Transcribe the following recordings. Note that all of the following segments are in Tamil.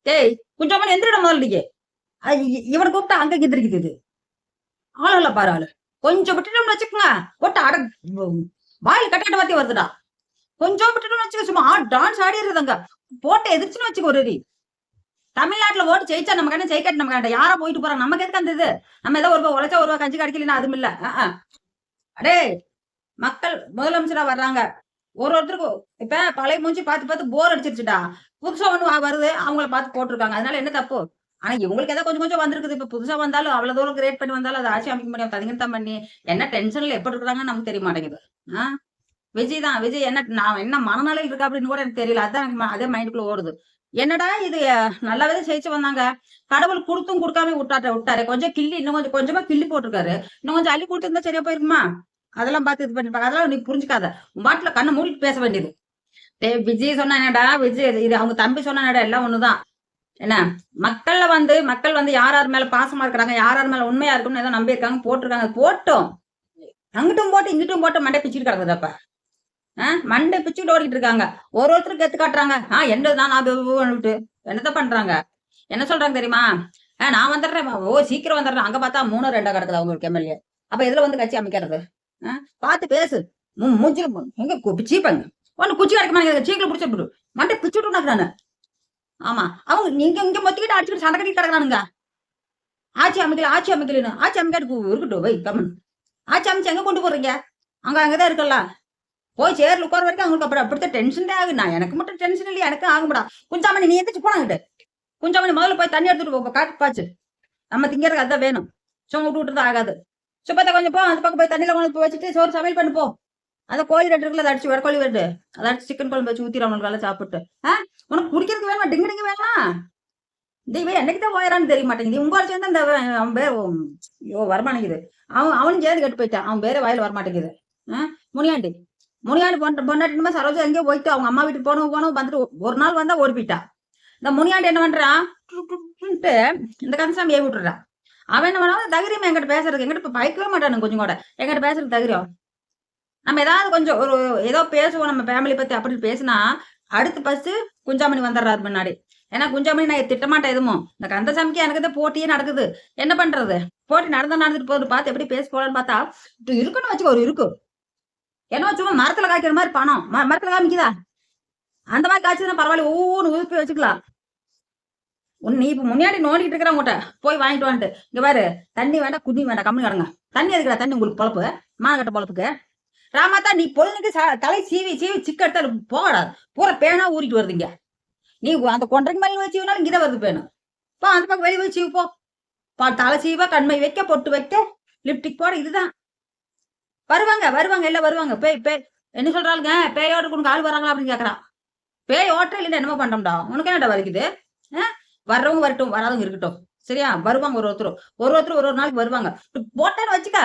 டேய் கொஞ்சம் எந்திரிட முதல்ல. இவனை கூப்பிட்டா அங்க எந்திரிக்குது இது. ஆளு பாரு ஆளு. கொஞ்சம் விட்டுட்டோம்னு வச்சுக்கோங்க. போட்டு அட வாயில் கட்டாட்ட வார்த்தை வருதுடா. கொஞ்சம் விட்டுட்டோம்னு வச்சுக்க சும்மா டான்ஸ் ஆடிடுறதுங்க. போட்டு எதிர்ச்சுன்னு வச்சுக்க ஒரு தமிழ்நாட்டுல ஓட்டு ஜெயிச்சா நமக்கு என்ன ஜெயிக்காட்டு நமக்கு என்ன யாரா போயிட்டு போறாங்க நமக்கு எதுக்கு அந்த இது நம்ம ஏதோ ஒரு உழைச்சா ஒரு கஞ்சி கிடைக்கலன்னா அதுவும் இல்ல அடே மக்கள் முதலமைச்சரா வர்றாங்க ஒருத்தருக்கும் இப்ப பழைய மூஞ்சி பார்த்து பார்த்து போர் அடிச்சிருச்சுடா புதுசா ஒண்ணு வருது அவங்கள பார்த்து போட்டிருக்காங்க அதனால என்ன தப்பு ஆனா இவங்களுக்கு ஏதோ கொஞ்சம் கொஞ்சம் வந்திருக்குது இப்ப புதுசா வந்தாலும் அவ்வளவு தூரம் கிரேட் பண்ணி வந்தாலும் அதை ஆட்சி அமைக்க முடியும் தனிங்கத்தான் பண்ணி என்ன டென்ஷன்ல எப்படி இருக்கிறாங்கன்னு நமக்கு தெரிய மாட்டேங்குது விஜய் தான் விஜய் என்ன நான் என்ன மனநிலை இருக்கா அப்படின்னு கூட எனக்கு தெரியல அதான் எனக்கு அதே மைண்டுக்குள்ள ஓடுது என்னடா இது நல்லாவே ஜெயிச்சு வந்தாங்க கடவுள் கொடுத்தும் கொடுக்காம விட்டாரு கொஞ்சம் கிள்ளி இன்னும் கொஞ்சமா கிள்ளி போட்டிருக்காரு இன்னும் கொஞ்சம் அள்ளி கொடுத்து இருந்தா சரியா போயிருக்குமா அதெல்லாம் பார்த்து இது பண்ணிருப்பாங்க அதெல்லாம் நீ புரிஞ்சுக்காத உன் பாட்டுல கண்ணை மூடிட்டு பேச வேண்டியது விஜய் சொன்னா என்னடா விஜய் இது அவங்க தம்பி சொன்னா என்னடா எல்லாம் ஒண்ணுதான் என்ன மக்கள் வந்து யார் யார் மேல பாசமா இருக்கிறாங்க யார் யார் மேல உண்மையா இருக்குன்னு ஏதோ நம்பி இருக்காங்க போட்டிருக்காங்க போட்டோம் அங்கிட்டும் போட்டு இங்கிட்டும் போட்டு மண்டை பிச்சுட்டு கிடக்குதப்ப மண்டை பிச்சுட்டு ஓடிட்டு இருக்காங்க ஒருத்தருக்கு எடுத்து காட்டுறாங்க என்னதான் விட்டு என்னதான் பண்றாங்க என்ன சொல்றாங்க தெரியுமா நான் வந்துடுறேன் சீக்கிரம் வந்துடுறேன் அங்க பார்த்தா 3-2 கிடக்குது அவங்களுக்கு எம்எல்ஏ அப்ப இதுல வந்து கட்சி அமைக்கிறது பார்த்து பேசு மூஞ்சி எங்க சீப்பாங்க ஒண்ணு குச்சி கிடைக்குமா சீக்கிரம் பிடிச்சிட்டு மண்டை பிச்சுட்டு நானு ஆமா அவங்க நீங்க இங்க மொத்திக்கிட்டு அடிச்சுட்டு சண்டை கட்டிட்டு கிடக்குறானுங்க ஆட்சி அமைக்கலன்னு ஆட்சி அமைக்காட்டு இருக்கட்டும் வை கம்மன் ஆட்சி அமைச்சு எங்க கொண்டு போறீங்க அங்கதான் இருக்கல போய் சேர்ல உட்கார வரைக்கும் அவங்களுக்கு அப்புறம் அப்படித்தான் டென்ஷன் தான் ஆகுது நான் எனக்கு மட்டும் டென்ஷன் இல்லையா எனக்கு ஆகும்டா குஞ்சாமணி நீ எந்திரிச்சு போனாங்கிட்டு குஞ்சாமணி முதல்ல போய் தண்ணி எடுத்துட்டு காட்டு பாச்சு நம்ம திங்கிறதுக்கு அதான் வேணும் சும்மா விட்டு ஆகாது சுப்பத்தை கொஞ்சம் போ அந்த பக்கம் போய் தண்ணியில கொண்டு வச்சுட்டு சோறு சமையல் பண்ணி போ அதை கோழி ரெண்டு இருக்குல்ல அதை அடிச்சு கோழி ரெண்டு அதை அடிச்சு சிக்கன் குழம்பு வச்சு ஊத்திர அவங்களுக்கு எல்லாம் சாப்பிட்டு உனக்கு குடிக்கிறதுக்கு வேணுமா டிங்கு வேணுமா தெய்வம் என்னைக்குதான் போயிடறான்னு தெரிய மாட்டேங்குது உங்க சேர்ந்து அந்த அவன் பேர் வரமாட்டேங்குது அவனும் சேர்ந்து கட்டு போயிட்டான் அவன் பேரே வாயில வரமாட்டேங்குது முனியாண்டி பொண்டாட்டினுமா சரோஜா எங்கேயோ போயிட்டு அவங்க அம்மா வீட்டுக்கு போனோம் வந்துட்டு ஒரு நாள் வந்தா ஓடி போயிட்டா இந்த முனியாண்டி என்ன பண்றான் இந்த கந்தசாமி ஏவி விட்டுறான் அவன் என்ன பண்ணா தைரியம் எங்கிட்ட பேசுறதுக்கு எங்கிட்ட இப்ப பயக்கவே மாட்டானு கொஞ்சம் கூட எங்கிட்ட பேசுறது தைரியம் நம்ம ஏதாவது கொஞ்சம் ஒரு ஏதோ பேசுவோம் நம்ம ஃபேமிலி பத்தி அப்படின்னு பேசினா அடுத்து ஃபர்ஸ்ட் குஞ்சாமணி வந்துடுறாரு முன்னாடி ஏன்னா குஞ்சாமணி நான் திட்டமாட்டேன் எதுவும் இந்த கந்தசாமிக்கு எனக்கு தான் போட்டியே நடக்குது என்ன பண்றது போட்டி நடந்துட்டு போகுது பார்த்து எப்படி பேச போலான்னு பார்த்தா இருக்குன்னு வச்சுக்கோ ஒரு இருக்கு ஏன்னா சும்மா மரத்துல காய்க்கிற மாதிரி பணம் மரத்துல காமிக்குதா அந்த மாதிரி காய்ச்சதுன்னா பரவாயில்ல ஒவ்வொன்று உதுப்பி வச்சுக்கலாம் நீ இப்ப முன்னாடி நோண்டிட்டு இருக்கிற உங்கள்கிட்ட போய் வாங்கிட்டு வந்துட்டு இங்க பாரு தண்ணி வேண்டாம் குடி வேண்டாம் கம்மி கிடங்க தண்ணி எதுக்குற தண்ணி உங்களுக்கு பொழப்பு மானக்கட்ட பொழப்புக்கு ராமாத்தா நீ பொழுதுக்கு தலை சீவி சிக்க எடுத்தாலும் போகடாது பூரா பேனா ஊறிட்டு வருதுங்க நீ அந்த கொன்றைக்கு மேலே வச்சு சீவினாலும் இங்கதான் வருது பேனு போ அந்த பக்கம் வெளியே வச்சு சீவு போ தலை சீவா கண்மை வைக்க பொட்டு வைக்க லிப்டிக் போட இதுதான் வருவாங்க எல்லாம் வருவாங்க பேய் என்ன சொல்றாளுங்க பேயோட உனக்கு ஆள் வராங்களா அப்படின்னு கேக்குறான் பேய் ஓட்ட இல்லைன்னா என்னமோ பண்றோம்டா உனக்கு என்னடா வலிக்குது வர்றவங்க வரட்டும் வராதவங்க இருக்கட்டும் சரியா வருவாங்க ஒருத்தர் ஒரு நாளைக்கு வருவாங்க போட்டேன்னு வச்சுக்க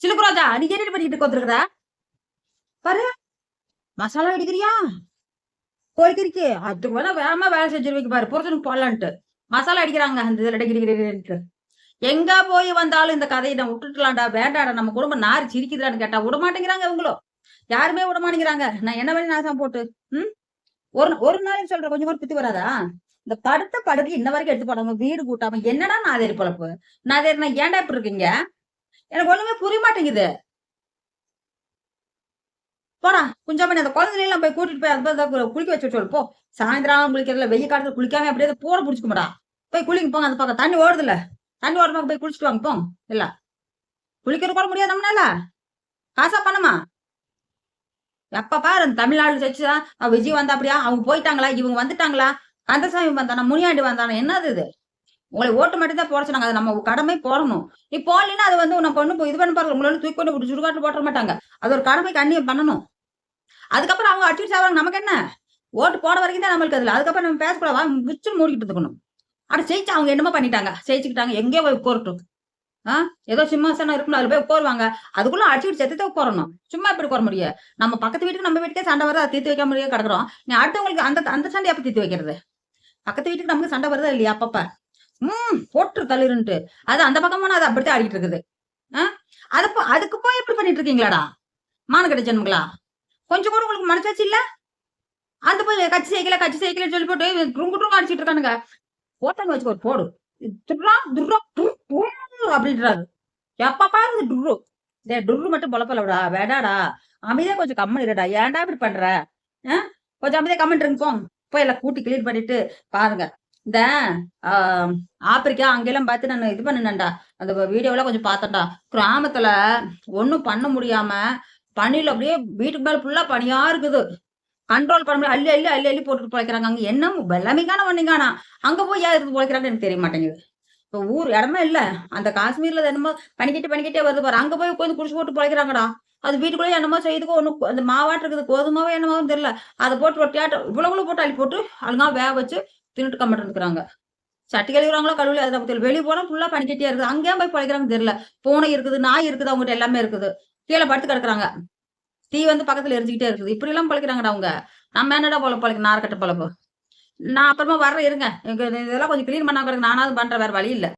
சிலுக்குறாஜா நீ என்ன பண்ணிட்டு கொத்துருக்குற பாரு மசாலா அடிக்கிறியா கோழிக்கறிக்கு அதுக்கு வேணா வேகமா வேலை செஞ்சிருவீங்க பாரு புரசனுக்கு போடலான்ட்டு மசாலா அடிக்கிறாங்க அந்த இதுல அடிக்கிறீங்க எங்க போய் வந்தாலும் இந்த கதையை நான் விட்டுட்டுலாம்டா வேண்டாடா நம்ம குடும்பம் நாரி சிரிக்குதான்னு கேட்டா விட மாட்டேங்கிறாங்க இவங்களும் யாருமே விட மாட்டேங்கிறாங்க நான் என்ன வேணும் நாசம் போட்டு ஒரு நாளைக்கு சொல்ற கொஞ்சம் கூட பித்து வராதா இந்த படுத்த படுக்கை இன்ன வரைக்கும் எடுத்து போடாம வீடு கூட்டாம என்னடா நாதேரி பொழப்பு நாதேரி நான் ஏன்டா இப்ப இருக்கீங்க எனக்கு ஒண்ணுமே புரிய மாட்டேங்குது போடா குஞ்சாமணி அந்த குழந்தைலாம் போய் கூட்டிட்டு போய் அந்த குளிக்க வச்சு சொல்லு போ சாயந்தரம் குளிக்கிறதுல வெய்ய காலத்துல குளிக்காம அப்படியே போட பிடிச்சிக்க மாடா போய் குளிக்க போங்க அந்த பக்கம் தண்ணி ஓடுதுல தண்ணி ஓரமாக போய் குளிச்சுட்டு வாங்க போங்க இல்ல குளிக்கிறது கூட முடியாது நம்மளால காசா பண்ணமா எப்ப பாரு அந்த தமிழ்நாடு வச்சுதான் விஜய் வந்தா அப்படியா அவங்க போயிட்டாங்களா இவங்க வந்துட்டாங்களா கந்தசாமி வந்தானா முனியாண்டி வந்தானா என்னது இது உங்களை ஓட்டு மட்டும் தான் போட சொன்னாங்க அது நம்ம கடமை போடணும் நீ போடலன்னா அது வந்து உனக்கு ஒண்ணு இது பண்ண பாருங்க உங்களால தூக்கி கொண்டு சுடுகாட்டு போட மாட்டாங்க அது ஒரு கடமை கண்ணியம் பண்ணணும் அதுக்கப்புறம் அவங்க அடிச்சு சாவாங்க நமக்கு என்ன ஓட்டு போட வரைக்கும் தான் நம்மளுக்கு அதுல அதுக்கப்புறம் நம்ம பேசக்கூடாதா மிச்சு மூடிக்கிட்டு இருக்கணும் அப்படி ஜெயிச்சு அவங்க என்னமோ பண்ணிட்டாங்க ஜெயிச்சுக்கிட்டாங்க எங்கேயோ போய் உட்காரட்டும் ஏதோ சிம்மாசனம் இருக்கணும் அதுல போய் உட்காருவாங்க அதுக்குள்ள அடிச்சுட்டு செத்துதான் உட்காரணும் சும்மா எப்படி உட்கார முடியும் நம்ம பக்கத்து வீட்டுக்கு நம்ம வீட்டுக்கே சண்டை வருது அதை தீர்த்து வைக்க முடியாது கிடக்குறோம் நீ அடுத்தவங்களுக்கு அந்த சண்டை எப்ப தீர்த்து வைக்கிறது பக்கத்து வீட்டுக்கு நமக்கு சண்டை வருதா இல்லையா அப்பப்ப போட்டு தள்ளிருன்ட்டு அது அந்த பக்கமான அது அப்படித்தான் ஆடிட்டு இருக்குது அதுக்கு போய் எப்படி பண்ணிட்டு இருக்கீங்களாடா மான கிடைச்சனுங்களா கொஞ்சம் கூட உங்களுக்கு மனசாச்சு இல்ல அந்த போய் கட்சி சைக்கிள் சொல்லி போட்டு ட்ருங்கு அடிச்சிட்டு இருக்கானுங்க. போட்டான்னு வச்சுக்கோ ஒரு போடு. துர்ரா துர்ரா அப்படின்றாரு. எப்ப பாரு இந்த டுர்ரு. டேய் டுர்ரு மட்டும் பொழப்பலடா. வேண்டாடா. அமைதியா கொஞ்சம் கம்முனு இருடா. ஏன்டா இப்படி பண்ற? அ கொஞ்சம் அமைதியா கம்முனு இருங்க போங்க. போய் எல்லாம் கூட்டி கிளீன் பண்ணிட்டு பாருங்க. இந்த ஆ ஆப்பிரிக்கா அங்கெல்லாம் பார்த்து நான் இது பண்ணுனேன்டா. அந்த வீடியோலாம் கொஞ்சம் பார்த்தேன்டா. கிராமத்துல ஒண்ணும் பண்ண முடியாம, பனியில அப்படியே வீட்டுக்கு மேல ஃபுல்லா பனியா இருக்குது. கண்ட்ரோல் பண்ண முடியல. அள்ளி போட்டுட்டு பொழைக்கிறாங்க. அங்க என்ன வெள்ளமிக்கான வண்ணிங்கானா. அங்க போய் ஏன் இருந்து பொழைக்கிறாங்கன்னு எனக்கு தெரிய மாட்டேங்குது. இப்ப ஊர் இடமே இல்ல. அந்த காஷ்மீர்ல என்னமோ பனிக்கட்டி வருது பாரு. அங்க போய் உட்கார்ந்து குடிசை போட்டு பொழைக்கிறாங்கடா. அது வீட்டுக்குள்ளேயே என்னமோ செய்யுதுக்கோ ஒண்ணும் அந்த மாவாட்டம் இருக்குது. கோதுமாவோ என்னமோன்னு தெரியல. அத போட்டு ரொட்டியாட்டம் இவ்வளவு போட்டு அள்ளி போட்டு அழகா வேக வச்சு தின்னுட்டு கம்முனு இருந்துக்கிறாங்க. சட்டி கழுவுறாங்களோ கழுவலையோ அது நமக்கு தெரியல. வெளிய போனா ஃபுல்லா பனிக்கட்டியா இருக்குது. அங்க ஏன் போய் பொழைக்கிறாங்கன்னு தெரியல. பூனை இருக்குது, நாய் இருக்குது, அவங்ககிட்ட எல்லாமே இருக்குது. கீழ படுத்து கிடக்குறாங்க. தீ வந்து பக்கத்துல எரிஞ்சுக்கிட்டே இருக்குது. இப்படிலாம் பொழைக்கிறாங்கடா அவங்க. நம்ம என்னடா பொழைக்கணும் நார்க்கட்ட பொழப்பு. நான் அப்புறமா வர்றேன் இருங்க. இதெல்லாம் கொஞ்சம் கிளீன் பண்ணாம கிடக்கு. நானாவது பண்றேன். வேற வழி இல்ல.